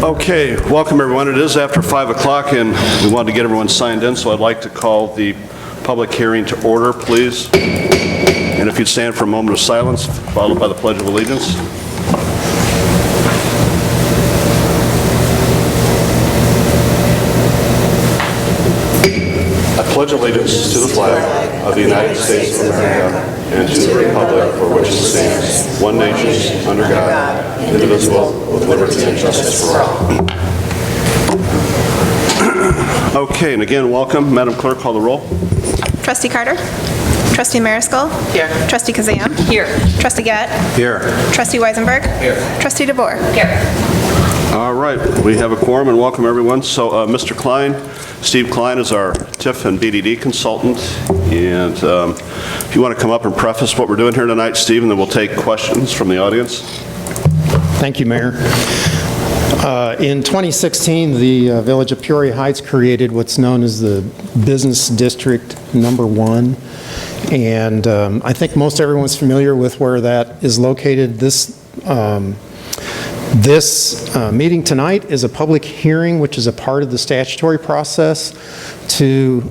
Okay, welcome everyone. It is after 5 o'clock and we wanted to get everyone signed in, so I'd like to call the public hearing to order, please. And if you'd stand for a moment of silence, followed by the Pledge of Allegiance. I pledge allegiance to the flag of the United States of America and to the republic for which it stands, one nation, under God, indivisible, with liberty and justice for all. Okay, and again, welcome. Madam Clerk, call the roll. Trustee Carter? Trustee Mariscal? Here. Trustee Kazam? Here. Trustee Gatt? Here. Trustee Weisenberg? Here. Trustee DeVore? Here. All right, we have a quorum and welcome everyone. So Mr. Klein, Steve Klein is our TIF and BDD consultant. And if you want to come up and preface what we're doing here tonight, Steve, and then we'll take questions from the audience. Thank you, Mayor. In 2016, the Village of Peoria Heights created what's known as the Business District Number 1. And I think most everyone's familiar with where that is located. This meeting tonight is a public hearing, which is a part of the statutory process to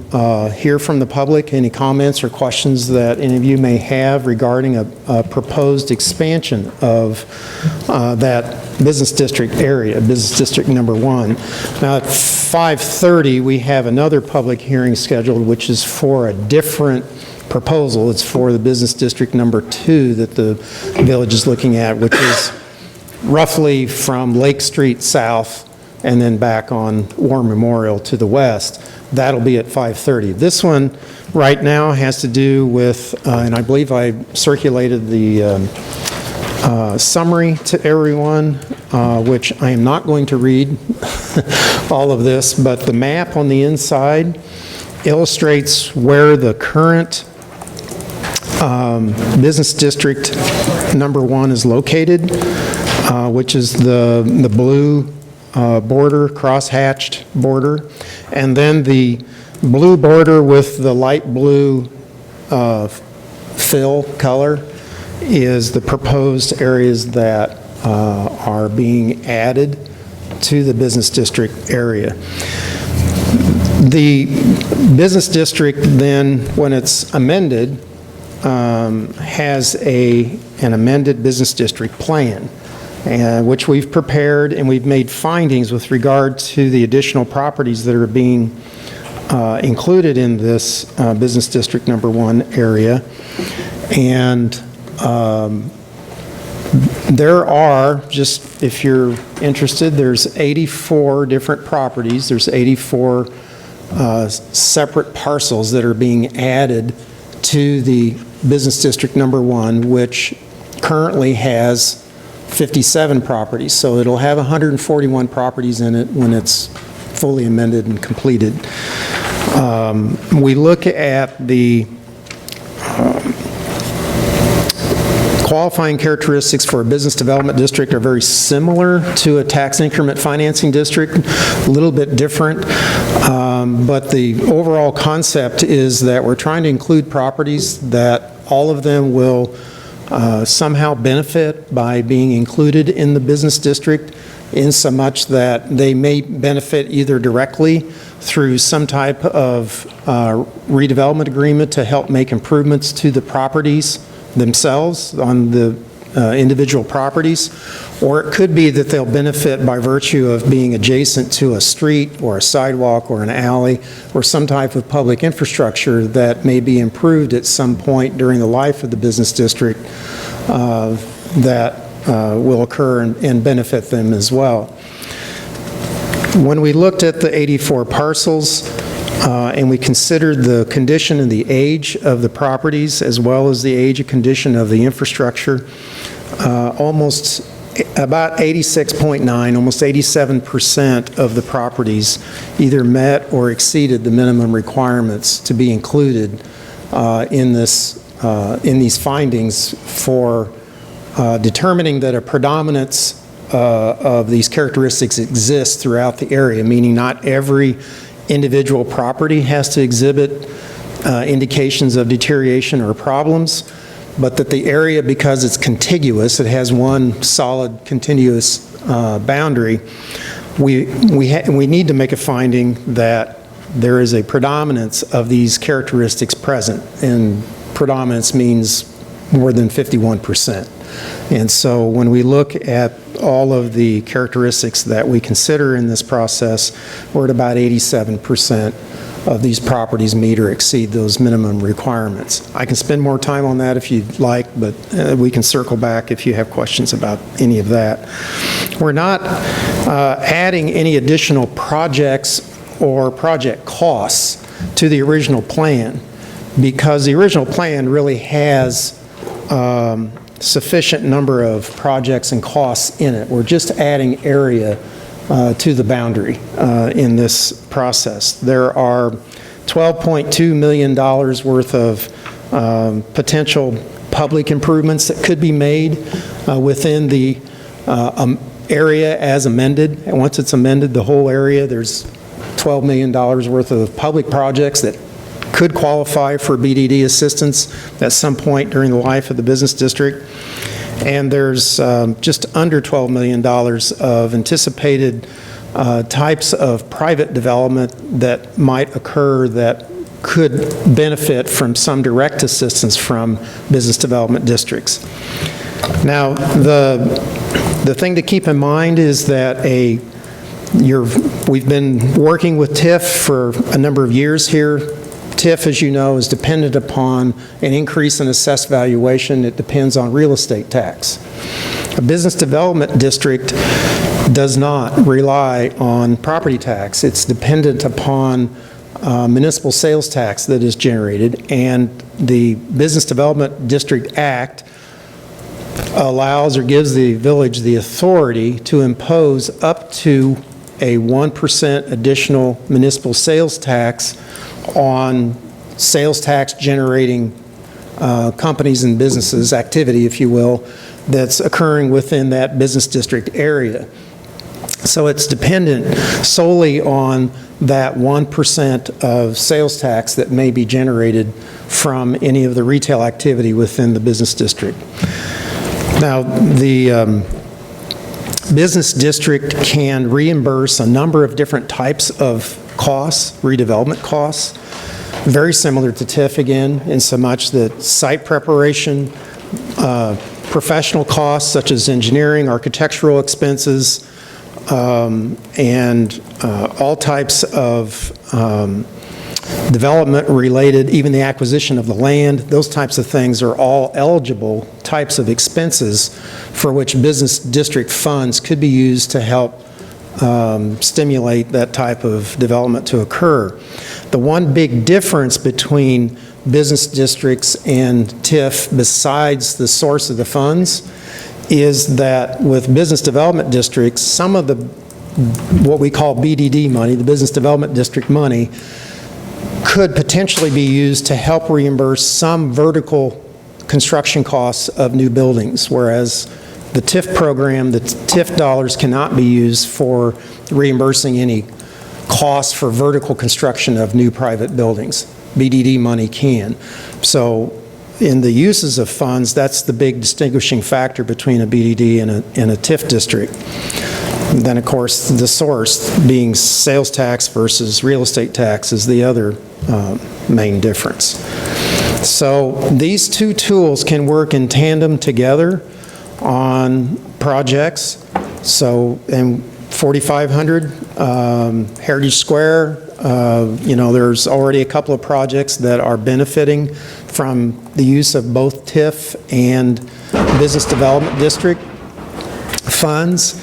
hear from the public any comments or questions that any of you may have regarding a proposed expansion of that business district area, business district number 1. Now at 5:30, we have another public hearing scheduled, which is for a different proposal. It's for the business district number 2 that the village is looking at, which is roughly from Lake Street south and then back on War Memorial to the west. That'll be at 5:30. This one right now has to do with, and I believe I circulated the summary to everyone, which I am not going to read all of this, but the map on the inside illustrates where the current business district number 1 is located, which is the blue border, cross-hatched border, and then the blue border with the light blue fill color is the proposed areas that are being added to the business district area. The business district then, when it's amended, has an amended business district plan, which we've prepared, and we've made findings with regard to the additional properties that are being included in this business district number 1 area. And there are, just if you're interested, there's 84 different properties. There's 84 separate parcels that are being added to the business district number 1, which currently has 57 properties. So it'll have 141 properties in it when it's fully amended and completed. We look at the qualifying characteristics for a business development district are very similar to a tax increment financing district, a little bit different, but the overall concept is that we're trying to include properties that all of them will somehow benefit by being included in the business district, in so much that they may benefit either directly through some type of redevelopment agreement to help make improvements to the properties themselves on the individual properties, or it could be that they'll benefit by virtue of being adjacent to a street or a sidewalk or an alley or some type of public infrastructure that may be improved at some point during the life of the business district that will occur and benefit them as well. When we looked at the 84 parcels, and we considered the condition and the age of the properties as well as the age and condition of the infrastructure, about 86.9, almost 87% of the properties either met or exceeded the minimum requirements to be included in these findings for determining that a predominance of these characteristics exists throughout the area, meaning not every individual property has to exhibit indications of deterioration or problems, but that the area, because it's contiguous, it has one solid continuous boundary, we need to make a finding that there is a predominance of these characteristics present, and predominance means more than 51%. And so when we look at all of the characteristics that we consider in this process, we're at about 87% of these properties meet or exceed those minimum requirements. I can spend more time on that if you'd like, but we can circle back if you have questions about any of that. We're not adding any additional projects or project costs to the original plan, because the original plan really has sufficient number of projects and costs in it. We're just adding area to the boundary in this process. There are $12.2 million worth of potential public improvements that could be made within the area as amended. And once it's amended, the whole area, there's $12 million worth of public projects that could qualify for BDD assistance at some point during the life of the business district. And there's just under $12 million of anticipated types of private development that might occur that could benefit from some direct assistance from business development districts. Now, the thing to keep in mind is that we've been working with TIF for a number of years here. TIF, as you know, is dependent upon an increase in assessed valuation. It depends on real estate tax. A business development district does not rely on property tax. It's dependent upon municipal sales tax that is generated, and the Business Development District Act allows or gives the village the authority to impose up to a 1% additional municipal sales tax on sales tax generating companies and businesses, activity, if you will, that's occurring within that business district area. So it's dependent solely on that 1% of sales tax that may be generated from any of the retail activity within the business district. Now, the business district can reimburse a number of different types of costs, redevelopment costs, very similar to TIF again, in so much that site preparation, professional costs such as engineering, architectural expenses, and all types of development related, even the acquisition of the land, those types of things are all eligible types of expenses for which business district funds could be used to help stimulate that type of development to occur. The one big difference between business districts and TIF, besides the source of the funds, is that with business development districts, some of the what we call BDD money, the business development district money, could potentially be used to help reimburse some vertical construction costs of new buildings, whereas the TIF program, the TIF dollars cannot be used for reimbursing any costs for vertical construction of new private buildings. BDD money can. So in the uses of funds, that's the big distinguishing factor between a BDD and a TIF district. And then, of course, the source being sales tax versus real estate tax is the other main difference. So these two tools can work in tandem together on projects. So in 4,500 Heritage Square, there's already a couple of projects that are benefiting from the use of both TIF and Business Development District funds.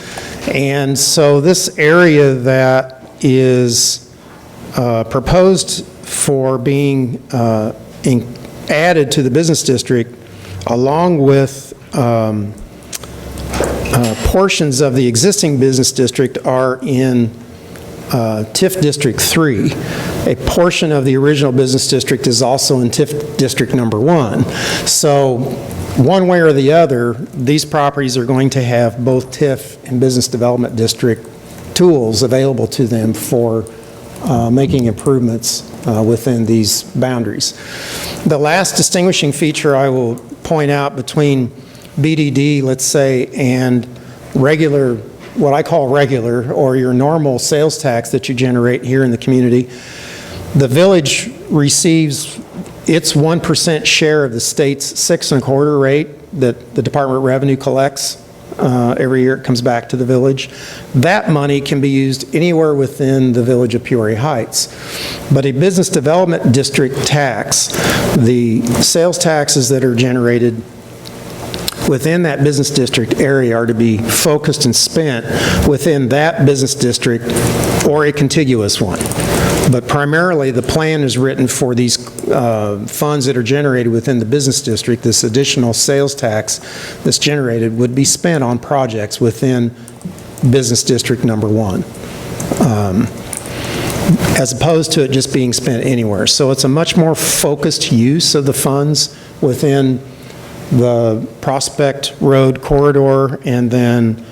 And so this area that is proposed for being added to the business district, along with portions of the existing business district, are in TIF District 3. A portion of the original business district is also in TIF District Number 1. So one way or the other, these properties are going to have both TIF and Business Development District tools available to them for making improvements within these boundaries. The last distinguishing feature I will point out between BDD, let's say, and regular what I call regular, or your normal sales tax that you generate here in the community, the village receives its 1% share of the state's 6.25% rate that the Department of Revenue collects every year. It comes back to the village. That money can be used anywhere within the village of Peoria Heights. But a business development district tax, the sales taxes that are generated within that business district area are to be focused and spent within that business district or a contiguous one. But primarily, the plan is written for these funds that are generated within the business district. This additional sales tax that's generated would be spent on projects within business district number 1, as opposed to it just being spent anywhere. So it's a much more focused use of the funds within the Prospect Road corridor, and then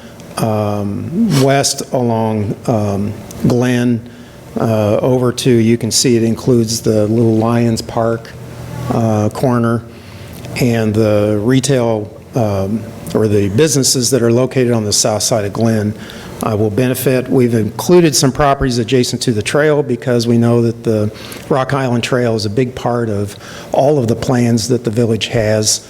west along Glen over to, you can see it includes the little Lions Park corner, and the retail or the businesses that are located on the south side of Glen will benefit. We've included some properties adjacent to the trail because we know that the Rock Island Trail is a big part of all of the plans that the village has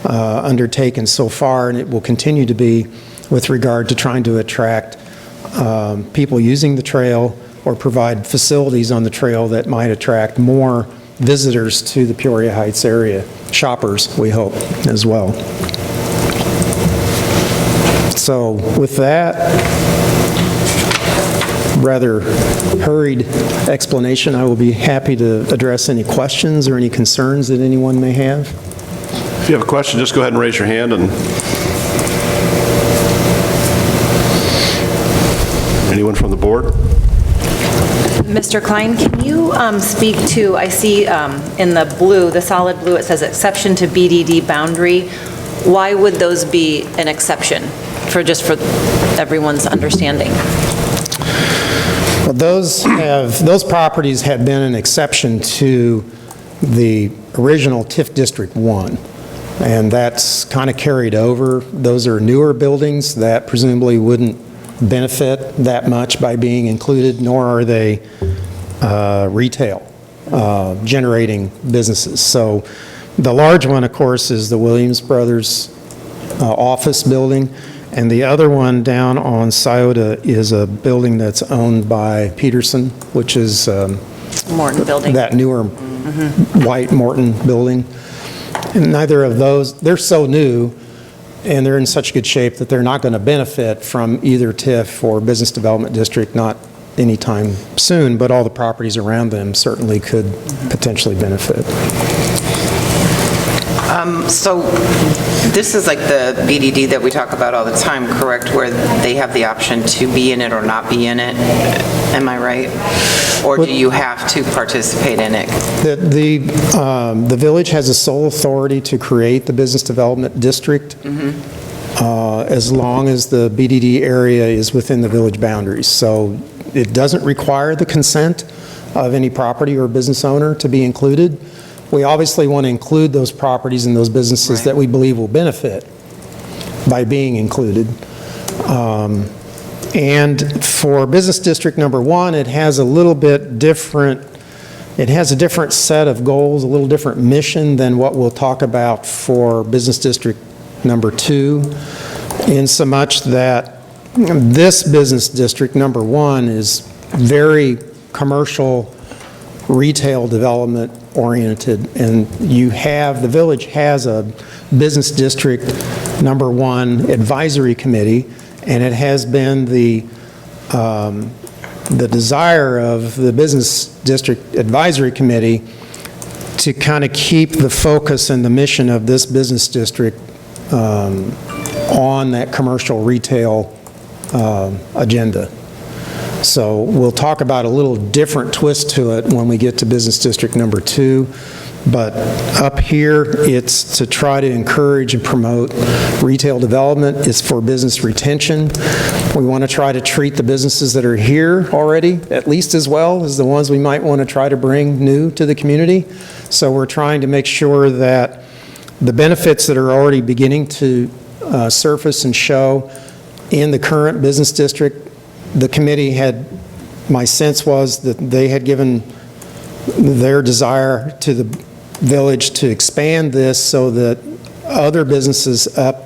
undertaken so far, and it will continue to be with regard to trying to attract people using the trail or provide facilities on the trail that might attract more visitors to the Peoria Heights area, shoppers, we hope, as well. So with that rather hurried explanation, I will be happy to address any questions or any concerns that anyone may have. If you have a question, just go ahead and raise your hand. And anyone from the board? Mr. Klein, can you speak to, I see in the blue, the solid blue, it says exception to BDD boundary. Why would those be an exception, for everyone's understanding? Well, those properties have been an exception to the original TIF District 1, and that's kind of carried over. Those are newer buildings that presumably wouldn't benefit that much by being included, nor are they retail generating businesses. So the large one, of course, is the Williams Brothers office building, and the other one down on Scioto is a building that's owned by Peterson, which is Morton building. That newer white Morton building. And neither of those, they're so new, and they're in such good shape that they're not going to benefit from either TIF or Business Development District, not anytime soon, but all the properties around them certainly could potentially benefit. So this is like the BDD that we talk about all the time, correct, where they have the option to be in it or not be in it? Am I right? Or do you have to participate in it? The village has a sole authority to create the Business Development District as long as the BDD area is within the village boundaries. So it doesn't require the consent of any property or business owner to be included. We obviously want to include those properties and those businesses that we believe will benefit by being included. And for Business District Number 1, it has a little bit different, it has a different set of goals, a little different mission than what we'll talk about for Business District Number 2, in so much that this Business District Number 1 is very commercial, retail development oriented, and the village has a Business District Number 1 advisory committee, and it has been the desire of the Business District Advisory Committee to kind of keep the focus and the mission of this business district on that commercial retail agenda. So we'll talk about a little different twist to it when we get to Business District Number 2. But up here, it's to try to encourage and promote retail development. It's for business retention. We want to try to treat the businesses that are here already at least as well as the ones we might want to try to bring new to the community. So we're trying to make sure that the benefits that are already beginning to surface and show in the current business district. The committee had, my sense was that they had given their desire to the village to expand this so that other businesses up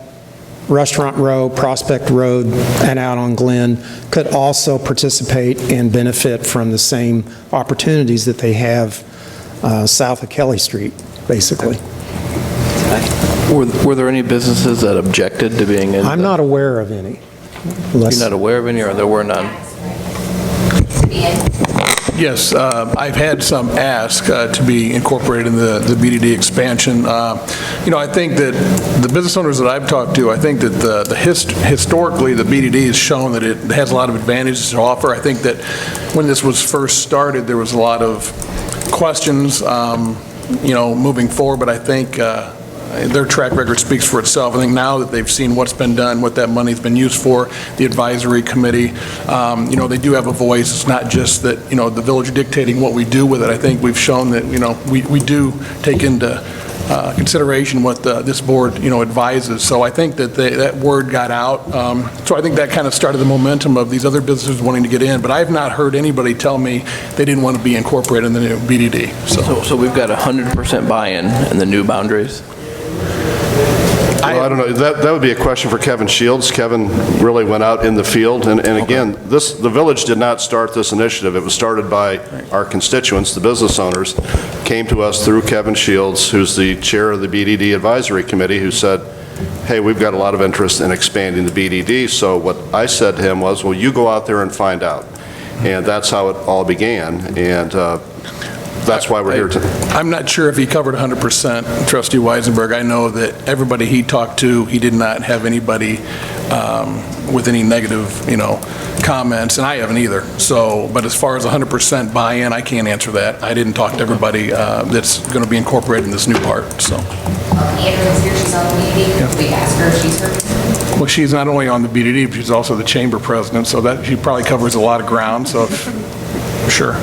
Restaurant Row, Prospect Road, and out on Glen could also participate and benefit from the same opportunities that they have south of Kelly Street, basically. Were there any businesses that objected to being in? I'm not aware of any. You're not aware of any, or there were none? Yes, I've had some ask to be incorporated in the BDD expansion. I think that the business owners that I've talked to, I think that historically, the BDD has shown that it has a lot of advantages to offer. I think that when this was first started, there was a lot of questions, moving forward, but I think their track record speaks for itself. I think now that they've seen what's been done, what that money's been used for, the advisory committee, they do have a voice. It's not just that, the village dictating what we do with it. I think we've shown that, we do take into consideration what this board, advises. So I think that that word got out. So I think that kind of started the momentum of these other businesses wanting to get in. But I've not heard anybody tell me they didn't want to be incorporated in the new BDD. So we've got 100% buy-in in the new boundaries? Well, I don't know. That would be a question for Kevin Shields. Kevin really went out in the field, and again, the village did not start this initiative. It was started by our constituents, the business owners, came to us through Kevin Shields, who's the chair of the BDD Advisory Committee, who said, hey, we've got a lot of interest in expanding the BDD. So what I said to him was, well, you go out there and find out. And that's how it all began, and that's why we're here today. I'm not sure if he covered 100%, Trustee Weisenberg. I know that everybody he talked to, he did not have anybody with any negative, comments, and I haven't either. So, but as far as 100% buy-in, I can't answer that. I didn't talk to everybody that's going to be incorporated in this new part, so. Andrea's here, she's on the BDD. We asked her if she's heard. Well, she's not only on the BDD, but she's also the chamber president, so that she probably covers a lot of ground, so sure.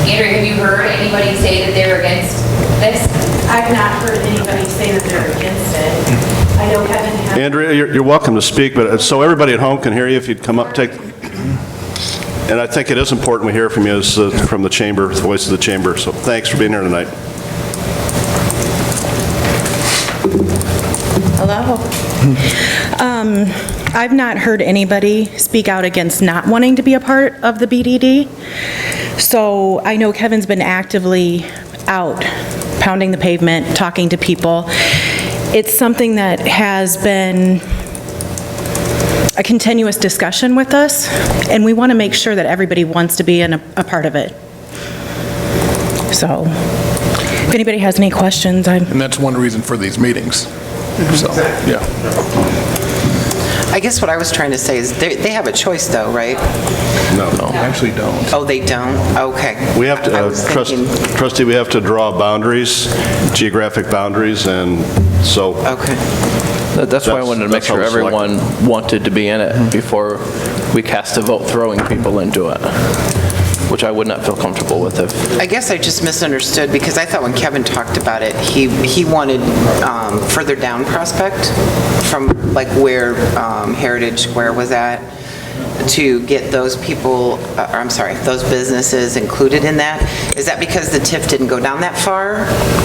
Andrea, have you heard anybody say that they're against this? I've not heard anybody say that they're against it. I know Kevin has. Andrea, you're welcome to speak, but so everybody at home can hear you, if you'd come up, take. And I think it is important we hear from you as from the chamber, the voice of the chamber. So thanks for being here tonight. Hello. I've not heard anybody speak out against not wanting to be a part of the BDD. So I know Kevin's been actively out, pounding the pavement, talking to people. It's something that has been a continuous discussion with us, and we want to make sure that everybody wants to be a part of it. So if anybody has any questions, And that's one reason for these meetings. So, yeah. I guess what I was trying to say is they have a choice though, right? No. Actually don't. Oh, they don't? Okay. We have I to, was thinking- trustee, we have to draw boundaries, geographic boundaries, and so. Okay. That's why I wanted to make That's how sure it's selected. everyone wanted to be in it before we cast a vote throwing people into it, which I would not feel comfortable with if. I guess I just misunderstood because I thought when Kevin talked about it, he wanted further down Prospect from like where Heritage Square was at, to get those people, those businesses included in that. Is that because the TIF didn't go down that far?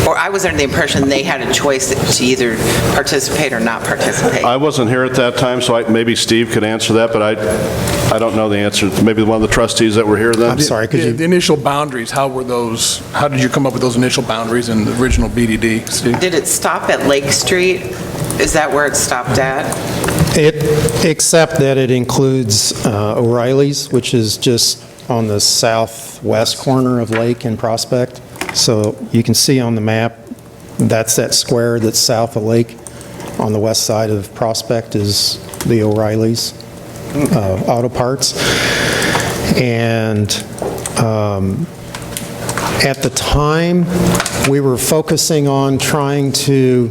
Or I was under the impression they had a choice to either participate or not participate. I wasn't here at that time, so maybe Steve could answer that, but I don't know the answer. Maybe one of the trustees that were here then? I'm sorry, could The you? initial boundaries, how did you come up with those initial boundaries in the original BDD, Steve? Did it stop at Lake Street? Is that where it stopped at? Except that it includes O'Reilly's, which is just on the southwest corner of Lake and Prospect. So you can see on the map, that's that square that's south of Lake. On the west side of Prospect is the O'Reilly's Auto Parts. And at the time, we were focusing on trying to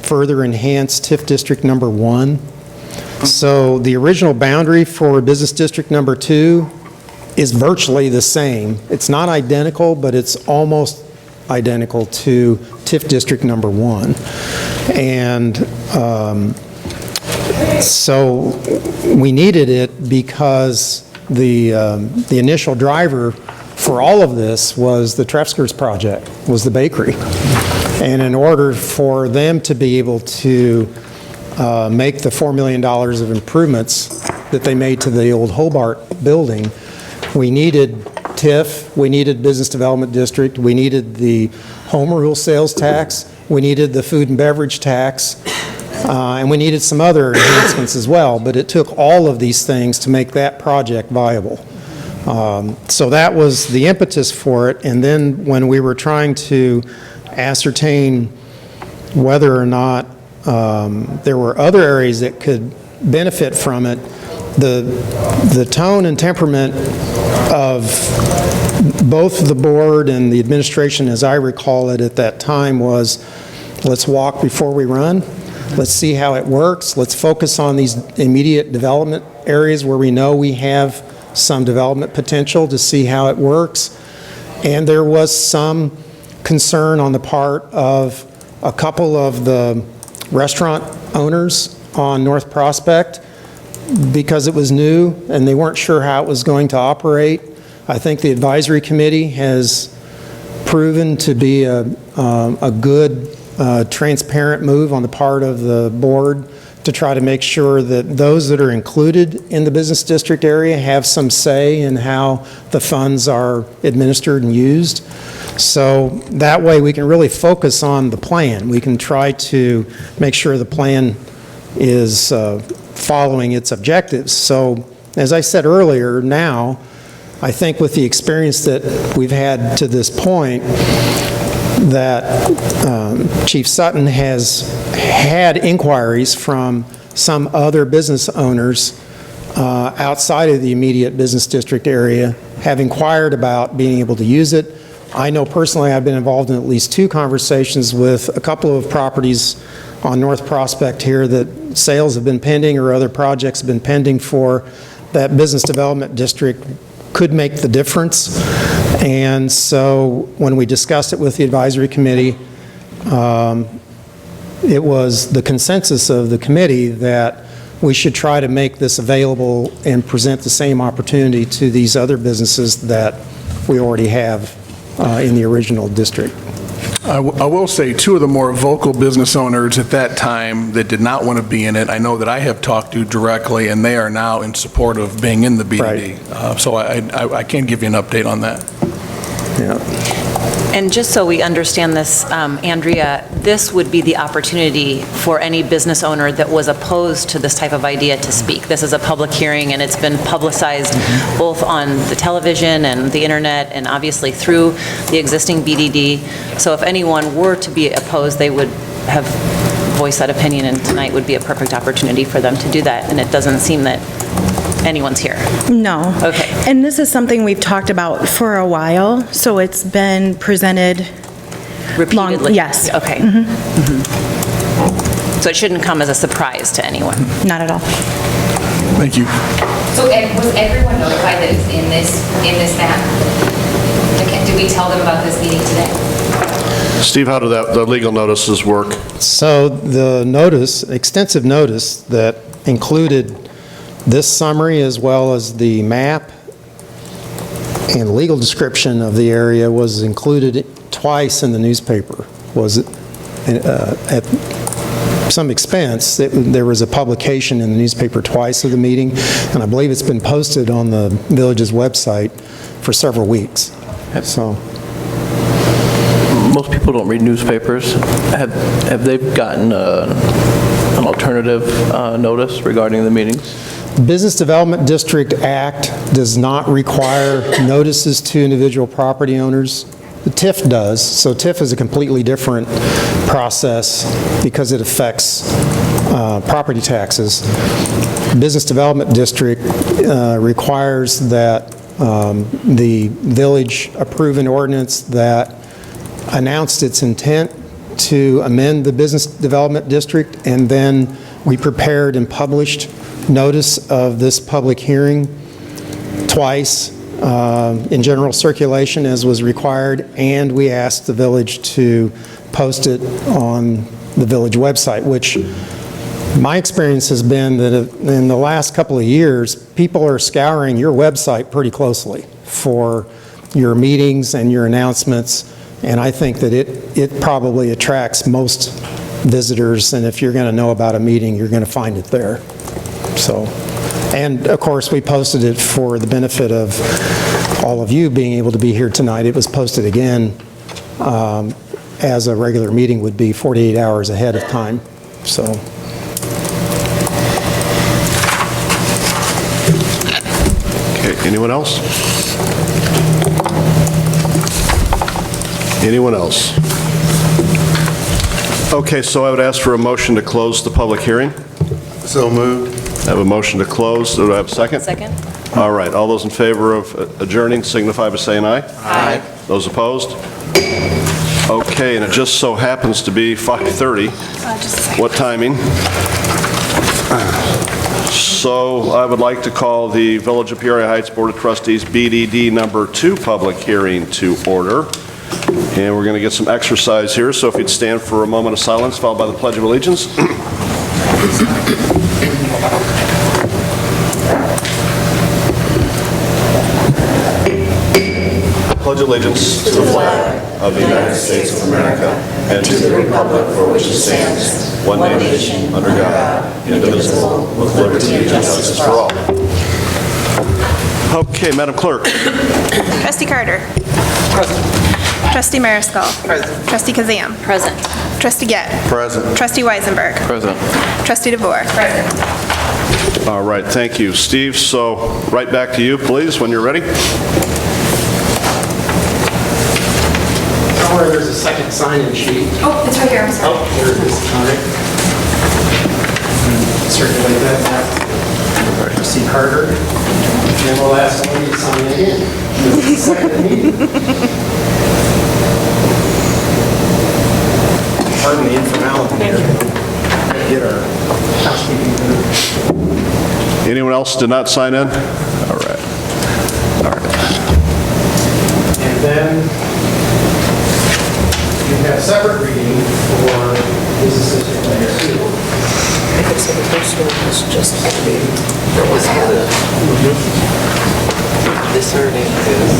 further enhance TIF District Number 1. So the original boundary for Business District Number 2 is virtually the same. It's not identical, but it's almost identical to TIF District Number 1. And So we needed it because the initial driver for all of this was the Trefskers project, was the bakery. And in order for them to be able to make the $4 million of improvements that they made to the old Hobart building, we needed TIF, we needed Business Development District, we needed the home rule sales tax, we needed the food and beverage tax, and we needed some other enhancements as well, but it took all of these things to make that project viable. So that was the impetus for it, and then when we were trying to ascertain whether or not there were other areas that could benefit from it, the tone and temperament of both the board and the administration, as I recall it at that time, was let's walk before we run. Let's see how it works. Let's focus on these immediate development areas where we know we have some development potential to see how it works. And there was some concern on the part of a couple of the restaurant owners on North Prospect because it was new and they weren't sure how it was going to operate. I think the advisory committee has proven to be a good, transparent move on the part of the board to try to make sure that those that are included in the business district area have some say in how the funds are administered and used. So that way we can really focus on the plan. We can try to make sure the plan is following its objectives. So as I said earlier, now I think with the experience that we've had to this point, that Chief Sutton has had inquiries from some other business owners outside of the immediate business district area, have inquired about being able to use it. I know personally I've been involved in at least 2 conversations with a couple of properties on North Prospect here that sales have been pending or other projects have been pending for. That business development district could make the difference. And so when we discussed it with the advisory committee, it was the consensus of the committee that we should try to make this available and present the same opportunity to these other businesses that we already have in the original district. I will say 2 of the more vocal business owners at that time that did not want to be in it, I know that I have talked to directly, and they are now in support of being in the BDD. Right. So I can give you an update on that. Yeah. And just so we understand this, Andrea, this would be the opportunity for any business owner that was opposed to this type of idea to speak. This is a public hearing, and it's been publicized both on the television and the internet, and obviously through the existing BDD. So if anyone were to be opposed, they would have voiced that opinion, and tonight would be a perfect opportunity for them to do that. And it doesn't seem that anyone's here. No. Okay. And this is something we've talked about for a while, so it's been presented Repeatedly? Yes. Okay. So it shouldn't come as a surprise to anyone. Not at all. Thank you. So was everyone notified that it's in this map? Okay, did we tell them about this meeting today? Steve, how do the legal notices work? So the notice, extensive notice that included this summary as well as the map and legal description of the area was included twice in the newspaper. Was it at some expense? There was a publication in the newspaper twice of the meeting, and I believe it's been posted on the village's website for several weeks. So Most people don't read newspapers. Have they gotten an alternative notice regarding the meetings? Business Development District Act does not require notices to individual property owners. The TIF does, so TIF is a completely different process because it affects property taxes. Business Development District requires that the village approve an ordinance that announced its intent to amend the Business Development District, and then we prepared and published notice of this public hearing twice in general circulation as was required, and we asked the village to post it on the village website, which My experience has been that in the last couple of years, people are scouring your website pretty closely for your meetings and your announcements, and I think that it probably attracts most visitors, and if you're going to know about a meeting, you're going to find it there. So, and of course, we posted it for the benefit of all of you being able to be here tonight. It was posted again as a regular meeting would be 48 hours ahead of time. So. Okay, anyone else? Anyone else? Okay, so I would ask for a motion to close the public hearing. So moved. I have a motion to close. Do I have a second? Second? All right, all those in favor of adjourning signify by saying aye. Aye. Those opposed? Okay, and it just so happens to be 5:30. Just a second. What timing? So I would like to call the Village of Peoria Heights Board of Trustees BDD number 2 public hearing to order. And we're going to get some exercise here, so if you'd stand for a moment of silence, followed by the Pledge of Allegiance. Pledge allegiance to the flag of the United States of America and to the republic for which it stands, one nation, under God, indivisible, with liberty and justice for all. Okay, Madam Clerk. Trustee Carter. Present. Trustee Mariscal. Present. Trustee Kazam. Present. Trustee Gett. Present. Trustee Weisenberg. Present. Trustee DeVore. Present. All right, thank you. Steve, so right back to you, please, when you're ready. Somewhere there's a second sign-in sheet. Oh, it's right here, I'm sorry. Oh, there it is. All right. Circulate that back. Trustee Carter. And we'll ask somebody to sign again. This is the second meeting. Pardon the informality here. Get our housekeeping done. Anyone else did not sign in? All right. All right. And then you have separate reading for business district layer 2. So the first one was just this already is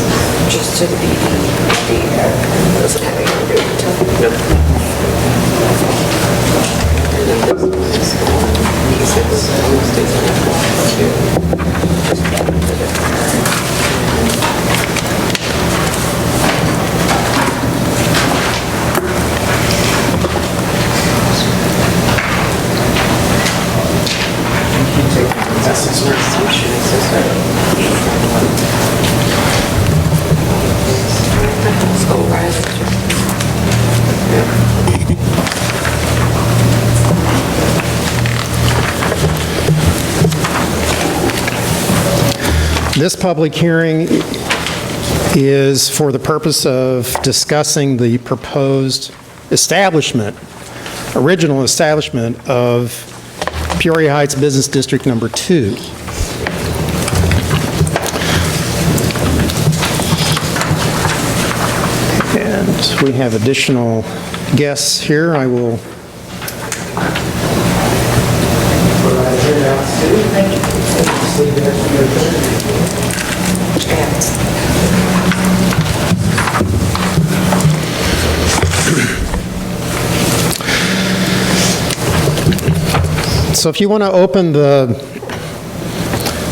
just to the BDD. Doesn't have anything to do with it. Nope. And then this is the one, he said this almost isn't a just This public hearing is for the purpose of discussing the proposed original establishment of Peoria Heights Business District Number 2. And we have additional guests here. I will So if you want to open the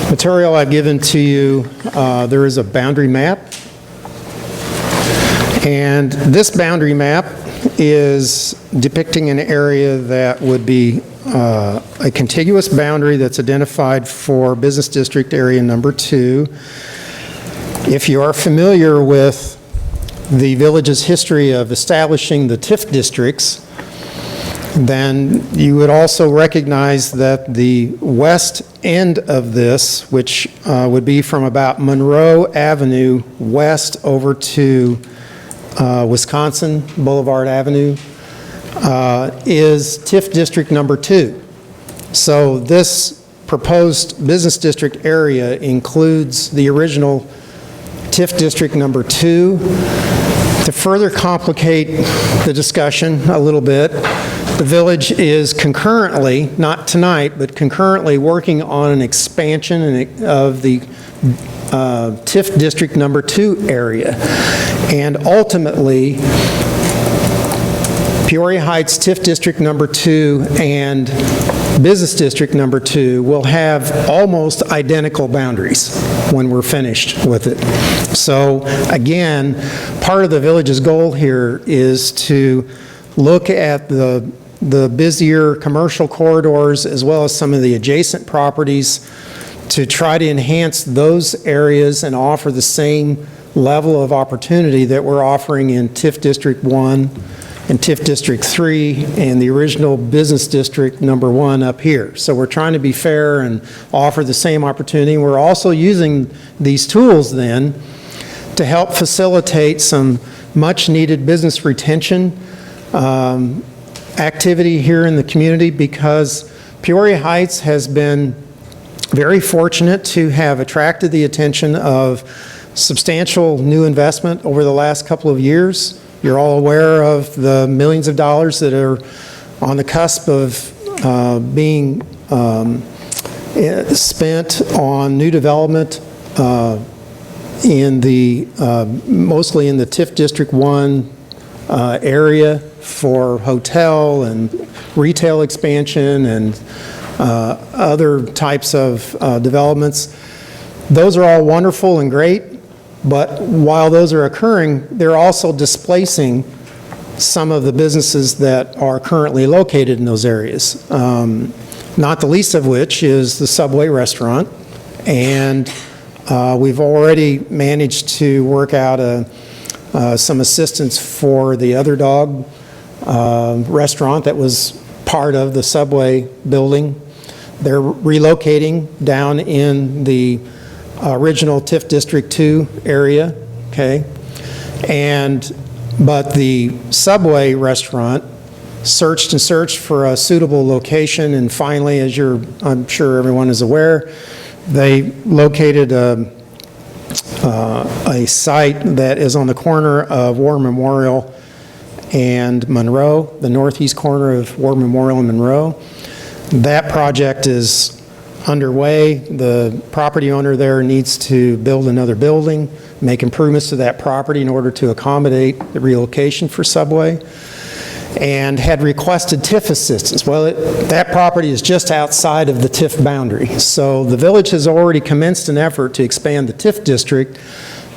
material I've given to you, there is a boundary map. And this boundary map is depicting an area that would be a contiguous boundary that's identified for Business District Area Number 2. If you are familiar with the village's history of establishing the TIF districts, then you would also recognize that the west end of this, which would be from about Monroe Avenue west over to Wisconsin Boulevard Avenue, is TIF District Number 2. So this proposed business district area includes the original TIF District Number 2, To further complicate the discussion a little bit, the village is concurrently, not tonight, but concurrently working on an expansion of the TIF District Number 2 area. And ultimately, Peoria Heights TIF District Number 2 and Business District Number 2 will have almost identical boundaries when we're finished with it. So again, part of the village's goal here is to look at the busier commercial corridors as well as some of the adjacent properties to try to enhance those areas and offer the same level of opportunity that we're offering in TIF District 1 and TIF District 3 and the original Business District Number 1 up here. So we're trying to be fair and offer the same opportunity. We're also using these tools then to help facilitate some much-needed business retention activity here in the community, because Peoria Heights has been very fortunate to have attracted the attention of substantial new investment over the last couple of years. You're all aware of the millions of dollars that are on the cusp of being spent on new development in the mostly in the TIF District 1 area for hotel and retail expansion and other types of developments. Those are all wonderful and great, but while those are occurring, they're also displacing some of the businesses that are currently located in those areas. Not the least of which is the Subway restaurant, and we've already managed to work out some assistance for the Other Dog restaurant that was part of the Subway building. They're relocating down in the original TIF District 2 area, okay? But the Subway restaurant searched and searched for a suitable location, and finally, as I'm sure everyone is aware, they located a site that is on the corner of War Memorial and Monroe, the northeast corner of War Memorial and Monroe. That project is underway. The property owner there needs to build another building, make improvements to that property in order to accommodate the relocation for Subway, and had requested TIF assistance. Well, that property is just outside of the TIF boundary. So the village has already commenced an effort to expand the TIF district.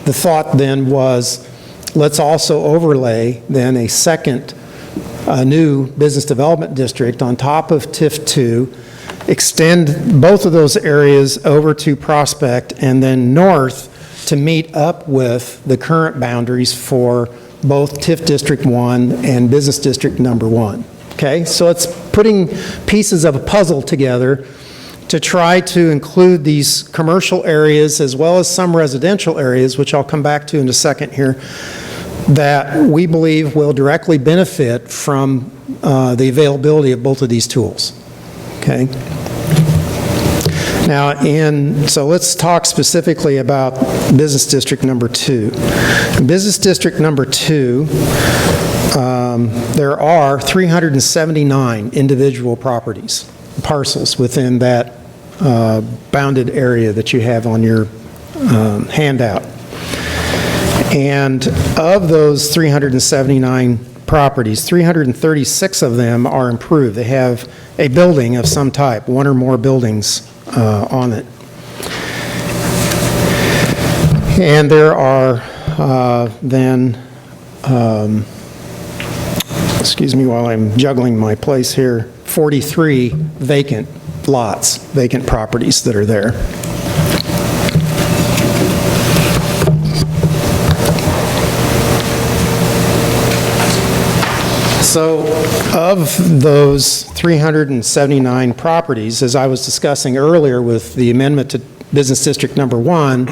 The thought then was, let's also overlay then a second new business development district on top of TIF 2, extend both of those areas over to Prospect and then north to meet up with the current boundaries for both TIF District 1 and Business District Number 1. Okay, so it's putting pieces of a puzzle together to try to include these commercial areas as well as some residential areas, which I'll come back to in a second here, that we believe will directly benefit from the availability of both of these tools. Okay. Now, so let's talk specifically about Business District Number 2. In Business District Number 2, there are 379 individual parcels within that bounded area that you have on your handout. And of those 379 properties, 336 of them are improved. They have a building of some type, one or more buildings on it. And there are excuse me while I'm juggling my place here, 43 vacant lots, vacant properties that are there. So of those 379 properties, as I was discussing earlier with the amendment to Business District Number 1,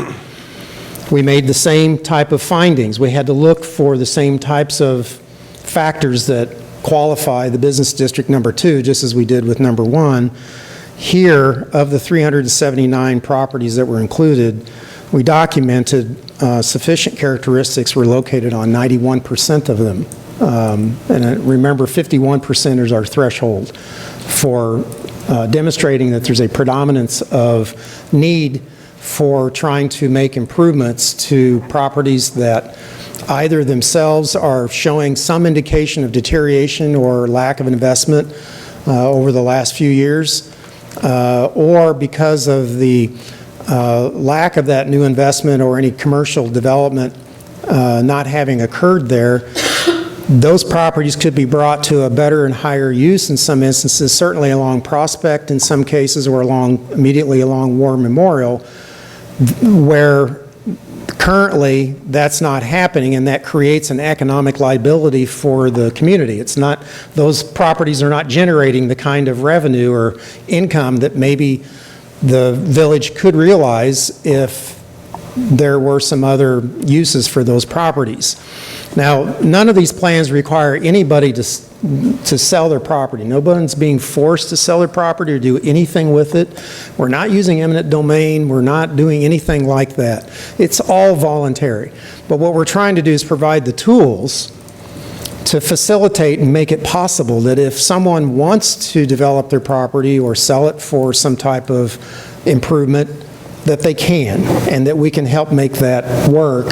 we made the same type of findings. We had to look for the same types of factors that qualify the Business District Number 2, just as we did with Number 1. Here, of the 379 properties that were included, we documented sufficient characteristics were located on 91% of them. Remember, 51% is our threshold for demonstrating that there's a predominance of need for trying to make improvements to properties that either themselves are showing some indication of deterioration or lack of investment over the last few years, or because of the lack of that new investment or any commercial development not having occurred there. Those properties could be brought to a better and higher use in some instances, certainly along Prospect in some cases, or immediately along War Memorial, where currently that's not happening, and that creates an economic liability for the community. It's not, those properties are not generating the kind of revenue or income that maybe the village could realize if there were some other uses for those properties. Now, none of these plans require anybody to sell their property. Nobody's being forced to sell their property or do anything with it. We're not using eminent domain. We're not doing anything like that. It's all voluntary. But what we're trying to do is provide the tools to facilitate and make it possible that if someone wants to develop their property or sell it for some type of improvement, that they can, and that we can help make that work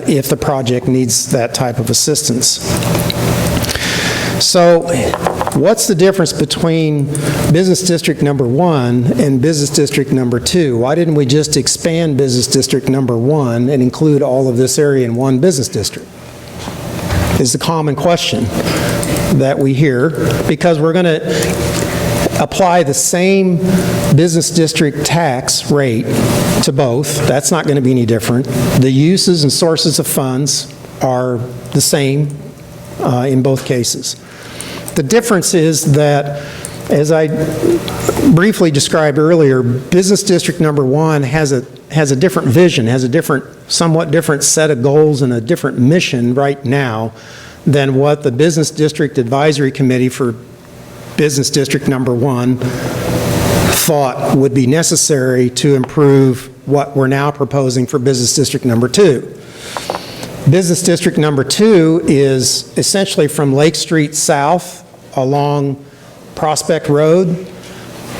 if the project needs that type of assistance. So what's the difference between Business District Number 1 and Business District Number 2? Why didn't we just expand Business District Number 1 and include all of this area in one business district? Is the common question that we hear, because we're going to apply the same business district tax rate to both. That's not going to be any different. The uses and sources of funds are the same in both cases. The difference is that, as I briefly described earlier, Business District Number 1 has a different vision, has a somewhat different set of goals and a different mission right now than what the Business District Advisory Committee for Business District Number 1 thought would be necessary to improve what we're now proposing for Business District Number 2. Business District Number 2 is essentially from Lake Street south along Prospect Road,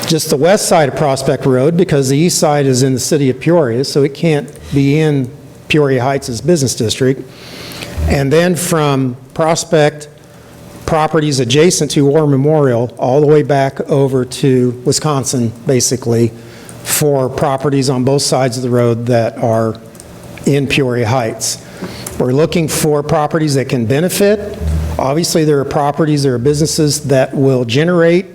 just the west side of Prospect Road, because the east side is in the city of Peoria, so it can't be in Peoria Heights' business district. And then from Prospect, properties adjacent to War Memorial, all the way back over to Wisconsin, basically, for properties on both sides of the road that are in Peoria Heights. We're looking for properties that can benefit. Obviously, there are businesses that will generate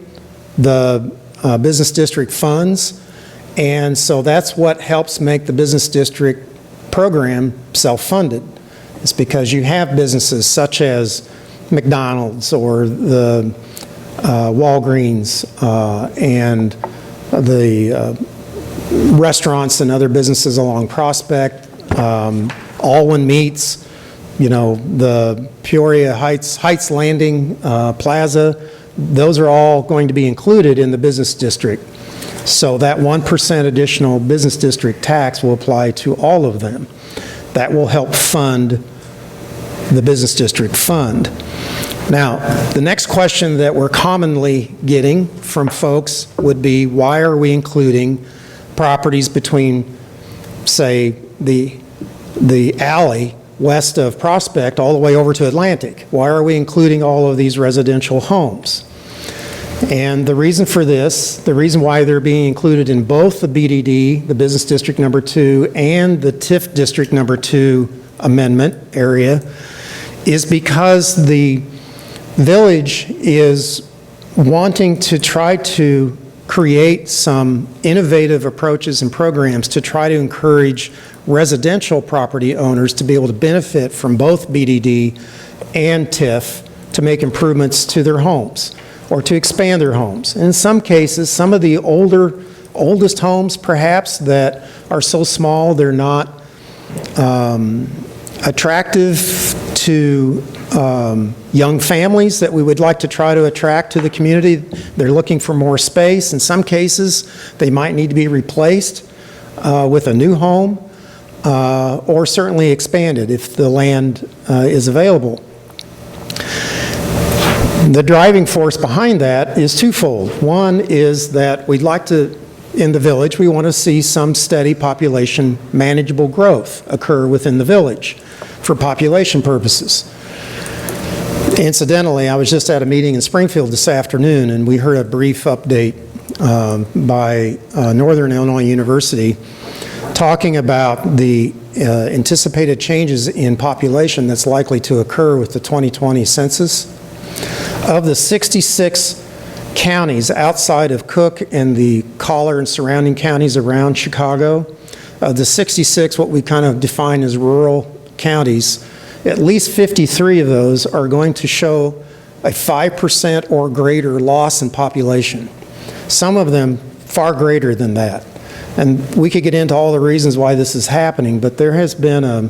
the business district funds, and so that's what helps make the business district program self-funded. It's because you have businesses such as McDonald's or the Walgreens and the restaurants and other businesses along Prospect, Alwyn Meats, the Peoria Heights Landing Plaza. Those are all going to be included in the business district. So that 1% additional business district tax will apply to all of them. That will help fund the business district fund. Now, the next question that we're commonly getting from folks would be, why are we including properties between, say, the alley west of Prospect all the way over to Atlantic? Why are we including all of these residential homes? And the reason for this, the reason why they're being included in both the BDD, the Business District Number 2, and the TIF District Number 2 amendment area, is because the village is wanting to try to create some innovative approaches and programs to try to encourage residential property owners to be able to benefit from both BDD and TIF to make improvements to their homes or to expand their homes. In some cases, some of the oldest homes perhaps that are so small they're not attractive to young families that we would like to try to attract to the community. They're looking for more space. In some cases, they might need to be replaced. with a new home, or certainly expanded if the land is available. The driving force behind that is twofold. One is that we'd like to, in the village, we want to see some steady population, manageable growth occur within the village for population purposes. Incidentally, I was just at a meeting in Springfield this afternoon, and we heard a brief update by Northern Illinois University talking about the anticipated changes in population that's likely to occur with the 2020 census. Of the 66 counties outside of Cook and the Collar and surrounding counties around Chicago, of the 66 what we kind of define as rural counties, at least 53 of those are going to show a 5% or greater loss in population. Some of them far greater than that. And we could get into all the reasons why this is happening, but there's been a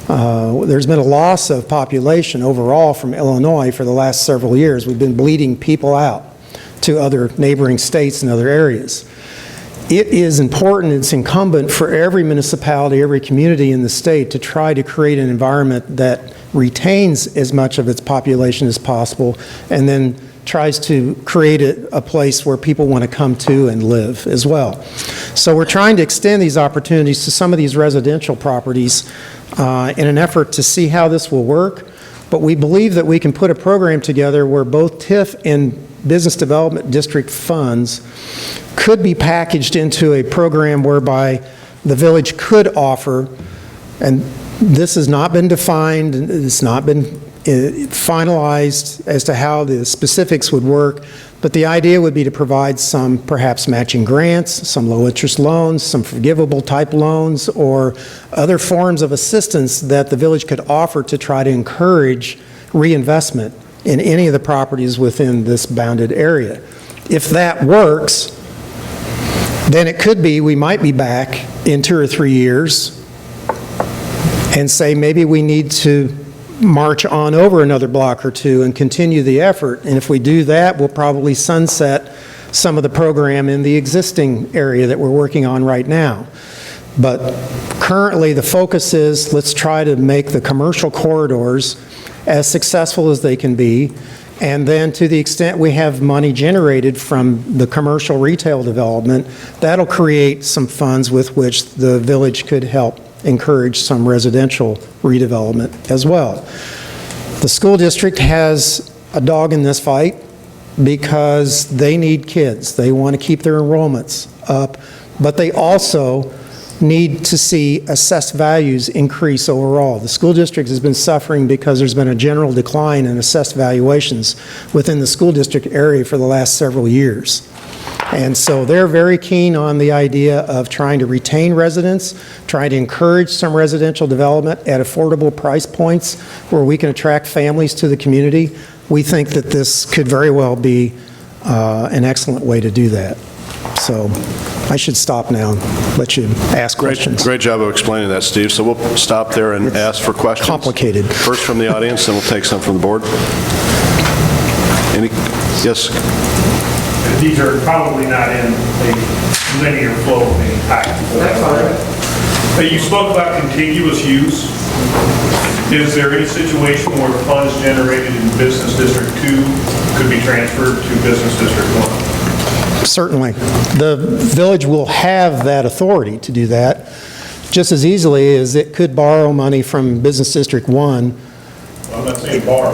loss of population overall from Illinois for the last several years. We've been bleeding people out to other neighboring states and other areas. It is important, it's incumbent for every municipality, every community in the state to try to create an environment that retains as much of its population as possible and then tries to create a place where people want to come to and live as well. So we're trying to extend these opportunities to some of these residential properties in an effort to see how this will work. But we believe that we can put a program together where both TIF and Business Development District funds could be packaged into a program whereby the village could offer, and this has not been defined, it's not been finalized as to how the specifics would work, but the idea would be to provide some perhaps matching grants, some low-interest loans, some forgivable type loans, or other forms of assistance that the village could offer to try to encourage reinvestment in any of the properties within this bounded area. If that works, then it could be we might be back in 2 or 3 years and say maybe we need to march on over another block or two and continue the effort. And if we do that, we'll probably sunset some of the program in the existing area that we're working on right now. But currently the focus is let's try to make the commercial corridors as successful as they can be. And then to the extent we have money generated from the commercial retail development, that'll create some funds with which the village could help encourage some residential redevelopment as well. The school district has a dog in this fight because they need kids. They want to keep their enrollments up, but they also need to see assessed values increase overall. The school district has been suffering because there's been a general decline in assessed valuations within the school district area for the last several years. And so they're very keen on the idea of trying to retain residents, trying to encourage some residential development at affordable price points where we can attract families to the community. We think that this could very well be an excellent way to do that. So I should stop now and let you ask questions. Great job of explaining that, Steve. So we'll stop there and ask for questions. Complicated. First from the audience, then we'll take some from the board. Yes? These are probably not in a linear flow of any type. You spoke about contiguous use. Is there any situation where funds generated in Business District 2 could be transferred to Business District 1? Certainly. The village will have that authority to do that just as easily as it could borrow money from Business District 1. Well, I'm not saying borrow.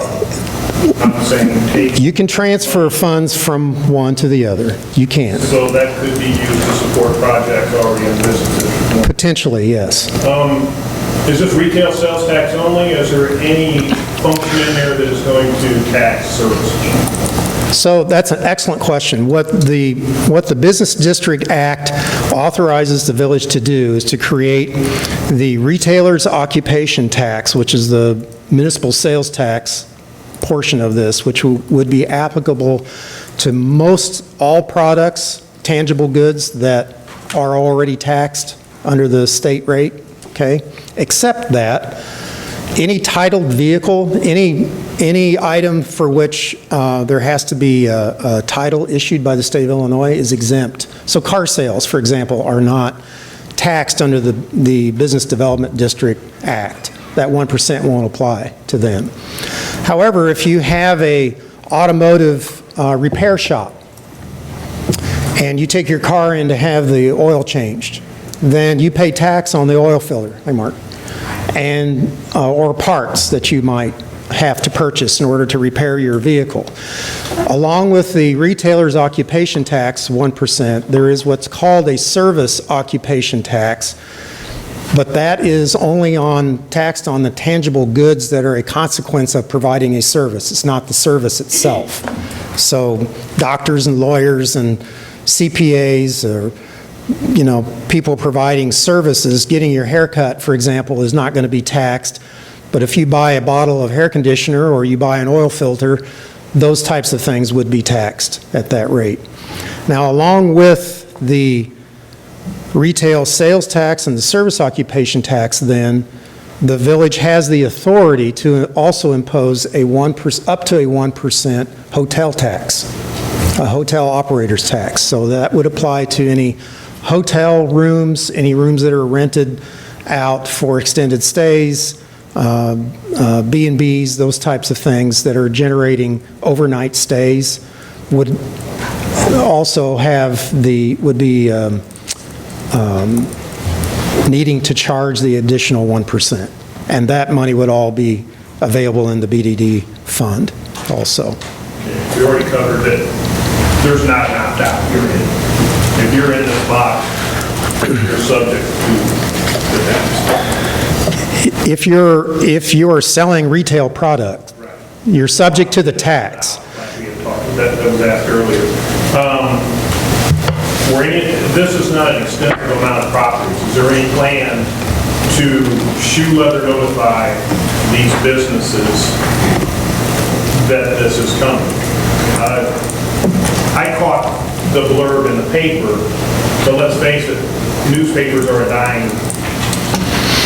I'm saying take. You can transfer funds from one to the other. You can. So that could be used to support projects already in Business District 1? Potentially, yes. Is this retail sales tax only? Is there any function in there that is going to tax services? So that's an excellent question. What the Business District Act authorizes the village to do is to create the retailer's occupation tax, which is the municipal sales tax portion of this, which would be applicable to most all products, tangible goods that are already taxed under the state rate, okay? Except that any titled vehicle, any item for which there has to be a title issued by the state of Illinois is exempt. So car sales, for example, are not taxed under the Business Development District Act. That 1% won't apply to them. However, if you have a automotive repair shop and you take your car in to have the oil changed, then you pay tax on the oil filter, hey Mark, and or parts that you might have to purchase in order to repair your vehicle. Along with the retailer's occupation tax, 1%, there is what's called a service occupation tax, but that is only taxed on the tangible goods that are a consequence of providing a service. It's not the service itself. So doctors and lawyers and CPAs or people providing services, getting your hair cut, for example, is not going to be taxed. But if you buy a bottle of hair conditioner or you buy an oil filter, those types of things would be taxed at that rate. Now, along with the retail sales tax and the service occupation tax, then, the village has the authority to also impose up to a 1% hotel tax, a hotel operator's tax. So that would apply to any hotel rooms, any rooms that are rented out for extended stays, B&Bs, those types of things that are generating overnight stays would also would be needing to charge the additional 1%. And that money would all be available in the BDD fund also. We already covered that there's not an opt-out. If you're in this box, you're subject to the tax. If you're selling retail product, you're subject to the tax. That was asked earlier. This is not an extensive amount of properties. Is there any plan to shoe leather notify these businesses that this is coming? I caught the blurb in the paper, but let's face it, newspapers are a dying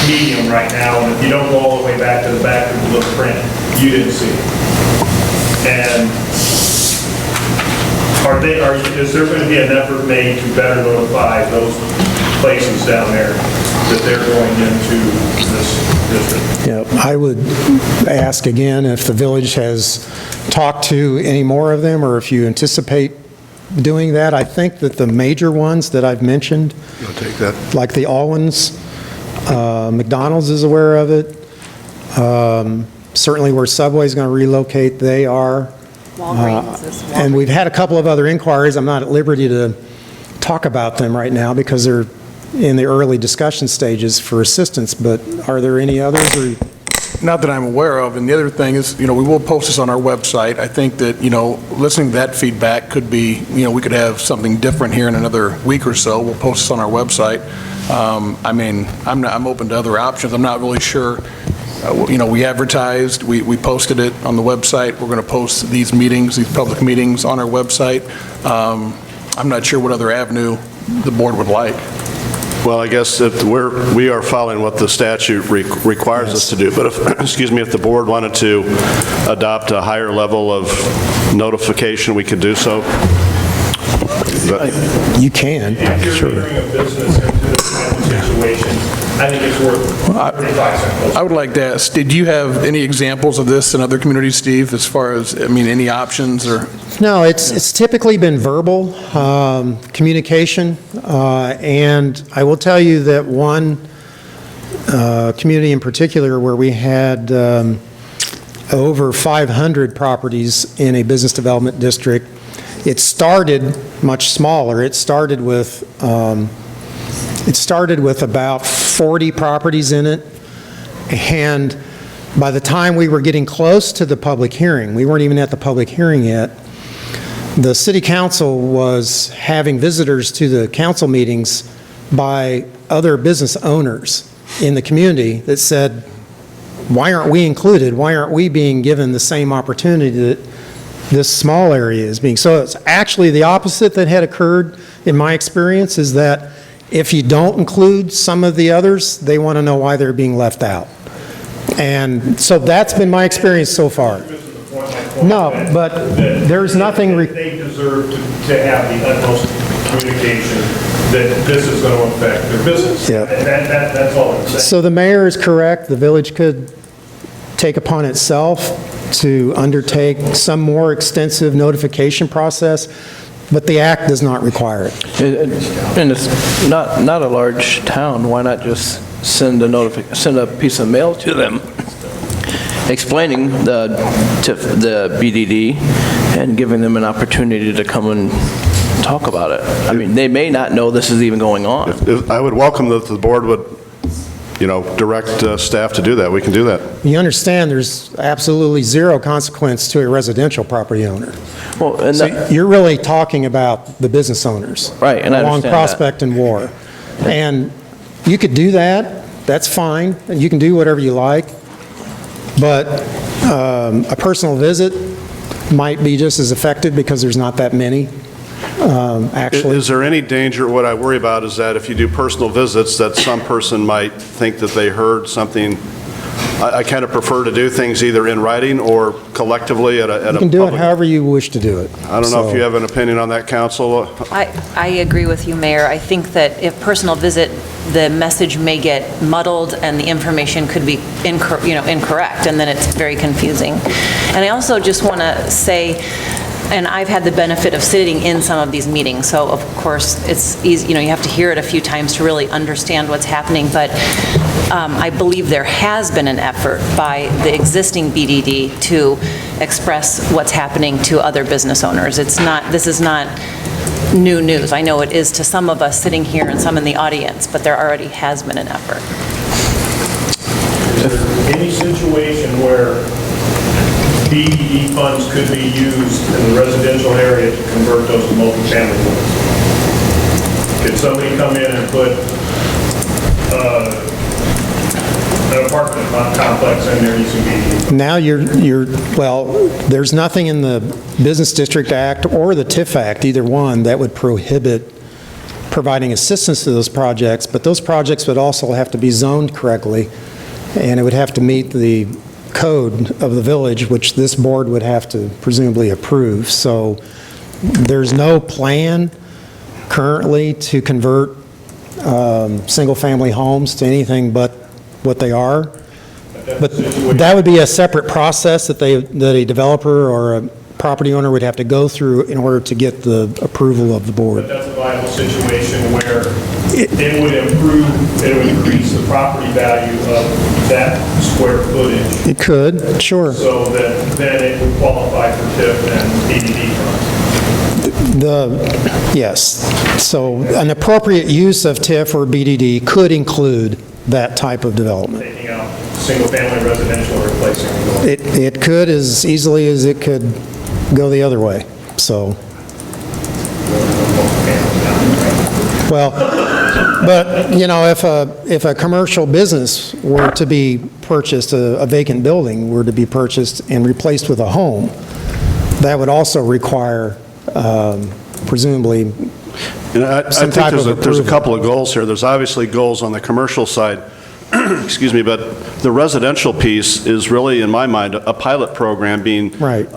medium right now, and if you don't go all the way back to the back of the little print, you didn't see it. And is there going to be an effort made to better notify those places down there that they're going into this district? Yeah, I would ask again if the village has talked to any more of them, or if you anticipate doing that. I think that the major ones that I've mentioned, You'll take that. like the Allwins, McDonald's is aware of it. Certainly where Subway's going to relocate, they are. Walgreens is And we've had a couple of other inquiries. I'm not at liberty to talk about them right now because they're in the early discussion stages for assistance, but are there any others? Or Not that I'm aware of, and the other thing is, we will post this on our website. I think that, listening to that feedback could be, we could have something different here in another week or so. We'll post this on our website. I'm open to other options. I'm not really sure. We advertised, we posted it on the website. We're going to post these public meetings on our website. I'm not sure what other avenue the board would like. Well, I guess if we are following what the statute requires us to do, but if, if the board wanted to adopt a higher level of notification, we could do so. You can, If you're sure. bringing a business into this kind of situation, I think it's worth 35 cents. I would like to ask, did you have any examples of this in other communities, Steve, as far as, any options or? No, it's typically been verbal communication, and I will tell you that one community in particular where we had over 500 properties in a business development district, it started much smaller. It started with about 40 properties in it, and by the time we were getting close to the public hearing, we weren't even at the public hearing yet, the city council was having visitors to the council meetings by other business owners in the community that said, why aren't we included? Why aren't we being given the same opportunity that this small area is being? So it's actually the opposite that had occurred in my experience, is that if you don't include some of the others, they want to know why they're being left out. And so that's been my experience so far. No, but there's nothing. They deserve to have the utmost communication that this is going to affect their business. Yeah. That's all I'm saying. So the mayor is correct. The village could take upon itself to undertake some more extensive notification process, but the act does not require it. And it's not a large town, why not just send a piece of mail to them explaining to the BDD and giving them an opportunity to come and talk about it? I mean, they may not know this is even going on. I would welcome that the board would, direct staff to do that. We can do that. You understand there's absolutely zero consequence to a residential property owner. Well, and So you're really talking about the business owners. Right, and I along understand that. Prospect and War. And you could do that, that's fine, and you can do whatever you like, but a personal visit might be just as effective because there's not that many, actually. Is there any danger, what I worry about is that if you do personal visits, that some person might think that they heard something. I kind of prefer to do things either in writing or collectively at a You can do it public- however you wish to do it. I don't know if So- you have an opinion on that, council. I agree with you, Mayor. I think that if personal visit, the message may get muddled and the information could be incorrect, and then it's very confusing. And I also just want to say, and I've had the benefit of sitting in some of these meetings, so of course it's easy, you have to hear it a few times to really understand what's happening, but I believe there has been an effort by the existing BDD to express what's happening to other business owners. This is not new news. I know it is to some of us sitting here and some in the audience, but there already has been an effort. Is there any situation where BDD funds could be used in the residential area to convert those to multifamily units? Could somebody come in and put an apartment complex in there using BDD? Now well, there's nothing in the Business District Act or the TIF Act, either one, that would prohibit providing assistance to those projects, but those projects would also have to be zoned correctly, and it would have to meet the code of the village, which this board would have to presumably approve. So there's no plan currently to convert single-family homes to anything but what they are. But that would be a separate process that a developer or a property owner would have to go through in order to get the approval of the board. But that's a viable situation where it would improve, it would increase the property value of that square footage. It could, sure. So that then it would qualify for TIF and BDD funds. Yes. So an appropriate use of TIF or BDD could include that type of development. Taking out single-family residential and replacing it with It could as easily as it could go the other way, so. Well, but, if a commercial business were to be purchased, a vacant building were to be purchased and replaced with a home, that would also require presumably I think type of there's a approval. couple of goals here. There's obviously goals on the commercial side, excuse me, but the residential piece is really, in my mind, a pilot program being Right.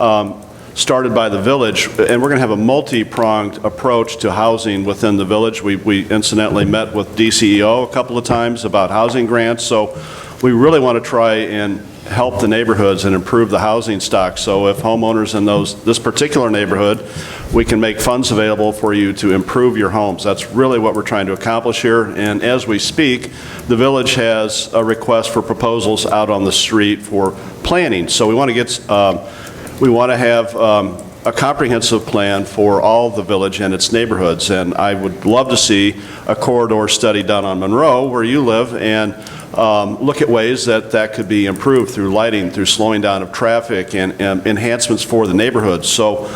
Started by the village, and we're going to have a multi-pronged approach to housing within the village. We incidentally met with DCEO a couple of times about housing grants, so we really want to try and help the neighborhoods and improve the housing stock. So if homeowners in this particular neighborhood, we can make funds available for you to improve your homes. That's really what we're trying to accomplish here. And as we speak, the village has a request for proposals out on the street for planning. So we want to have a comprehensive plan for all the village and its neighborhoods. And I would love to see a corridor study done on Monroe, where you live, and look at ways that could be improved through lighting, through slowing down of traffic, and enhancements for the neighborhoods. So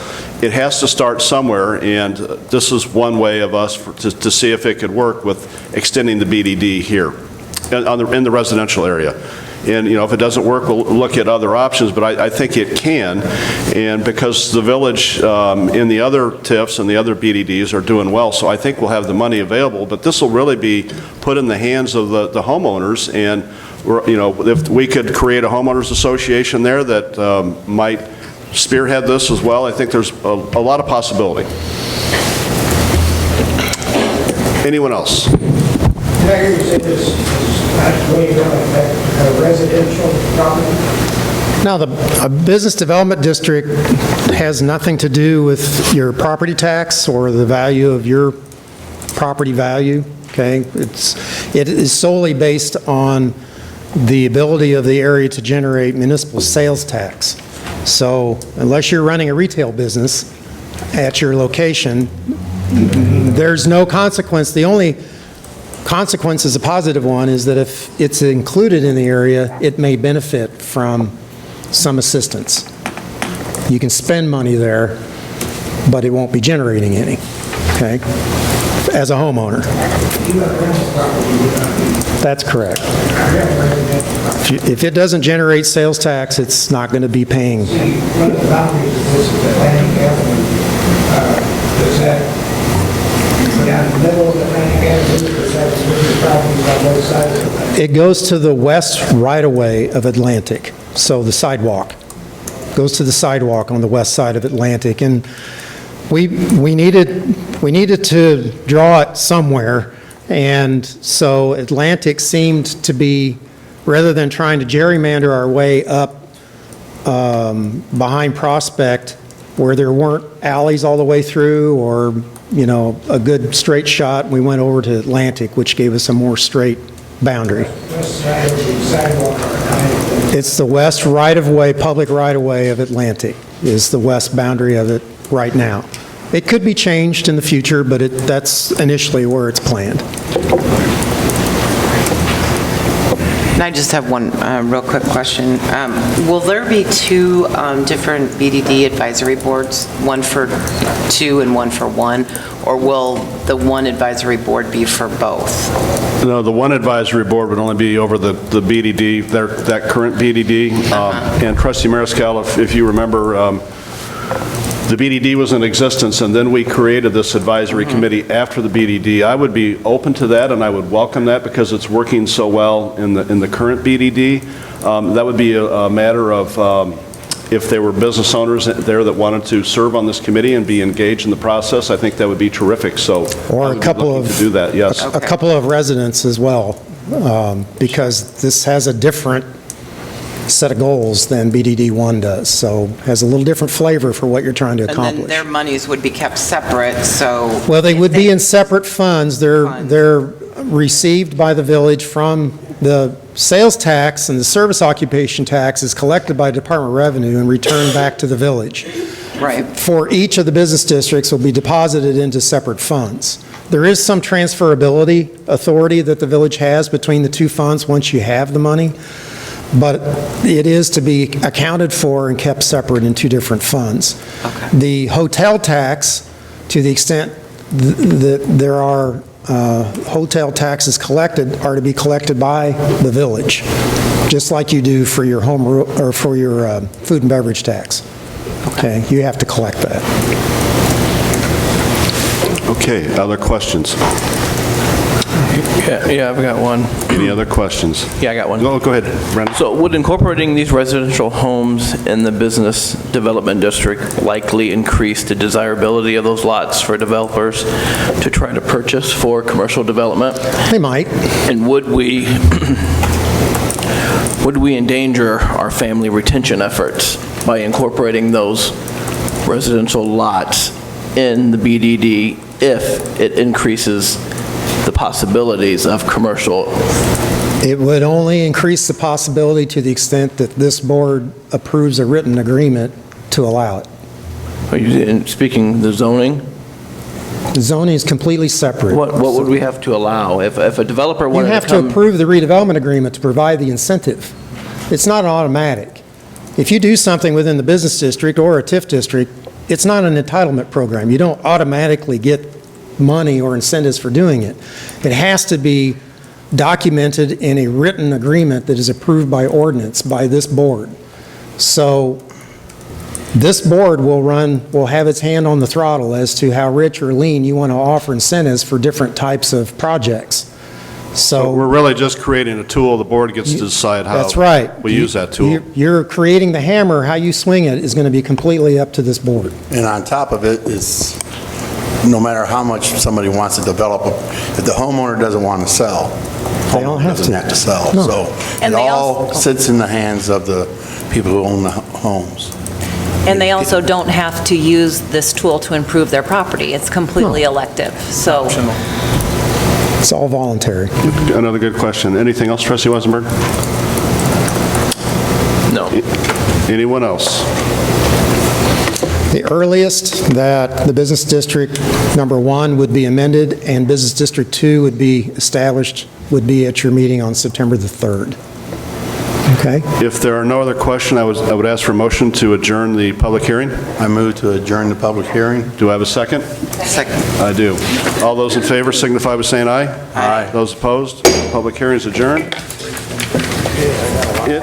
it has to start somewhere, and this is one way of us to see if it could work with extending the BDD here in the residential area. And, if it doesn't work, we'll look at other options, but I think it can. And because the village in the other TIFs and the other BDDs are doing well, so I think we'll have the money available, but this will really be put in the hands of the homeowners. And, if we could create a homeowners association there that might spearhead this as well, I think there's a lot of possibility. Anyone else? Did I hear you say this is not really going to affect a residential property? Now, a business development district has nothing to do with your property tax or the value of your property value, okay? It is solely based on the ability of the area to generate municipal sales tax. So unless you're running a retail business at your location, there's no consequence. The only consequence is a positive one, is that if it's included in the area, it may benefit from some assistance. You can spend money there, but it won't be generating any, okay, as a homeowner. That's correct. If it doesn't generate sales tax, it's not going to be paying. One of the boundaries of this is Atlantic Avenue. Does that go down the middle of Atlantic Avenue, or is that the properties on both sides of Atlantic? It goes to the west right-of-way of Atlantic, so the sidewalk. Goes to the sidewalk on the west side of Atlantic, and we needed to draw it somewhere, and so Atlantic seemed to be, rather than trying to gerrymander our way up behind Prospect, where there weren't alleys all the way through, or, you know, a good straight shot, we went over to Atlantic, which gave us a more straight boundary. West side of the sidewalk or Atlantic? It's the west right-of-way, public right-of-way of Atlantic is the west boundary of it right now. It could be changed in the future, but that's initially where it's planned. And I just have one real quick question. Will there be two different BDD advisory boards, one for two and one for one, or will the one advisory board be for both? No, the one advisory board would only be over the BDD, that current BDD. And Trustee Mariscal, if you remember, the BDD was in existence, and then we created this advisory committee after the BDD. I would be open to that, and I would welcome that because it's working so well in the current BDD. That would be a matter of if there were business owners there that wanted to serve on this committee and be engaged in the process. I think that would be terrific. So Or a couple of, to do that, yes. a couple of residents as well, because this has a different set of goals than BDD 1 does, so has a little different flavor for what you're trying to And accomplish. then their monies would be kept separate, so... Well, they would be in separate funds. They're received by the village from the sales tax, and the service occupation tax is collected by Department of Revenue and returned back to the village. Right. For each of the business districts will be deposited into separate funds. There is some transferability authority that the village has between the two funds once you have the money, but it is to be accounted for and kept separate in two different funds. Okay. The hotel tax, to the extent that there are hotel taxes collected, are to be collected by the village, just like you do for your home or for your food and beverage tax. Okay, you have to collect that. Okay, other questions? Yeah, I've got one. Any other questions? Yeah, I got one. Go ahead, Brandon. So would incorporating these residential homes in the business development district likely increase the desirability of those lots for developers to try to purchase for commercial development? They might. And would we endanger our family retention efforts by incorporating those residential lots in the BDD if it increases the possibilities of commercial? It would only increase the possibility to the extent that this board approves a written agreement to allow it. Are you speaking the zoning? The zoning is completely separate. What would we have to allow? If a developer You wanted have to to come... approve the redevelopment agreement to provide the incentive. It's not automatic. If you do something within the business district or a TIF district, it's not an entitlement program. You don't automatically get money or incentives for doing it. It has to be documented in a written agreement that is approved by ordinance by this board. So this board will have its hand on the throttle as to how rich or lean you want to offer incentives for different types of projects. So We're really just creating a tool. The board gets to decide how that's right. we use that tool. You're creating the hammer. How you swing it is going to be completely up to this board. And on top of it is no matter how much somebody wants to develop, if the homeowner doesn't want to sell, They don't have doesn't to. have to sell. No. So And it they all sits in the hands of the people who own the homes. And they also don't have to use this tool to improve their property. It's completely elective, so. It's all voluntary. Another good question. Anything else, Trustee Weisenberg? No. Anyone else? The earliest that the Business District Number 1 would be amended and Business District 2 would be established would be at your meeting on September the 3rd. Okay? If there are no other questions, I would ask for a motion to adjourn the public hearing. I move to adjourn the public hearing. Do I have a second? Second. I do. All those in favor signify by saying aye. Aye. Those opposed? Public hearing is adjourned. It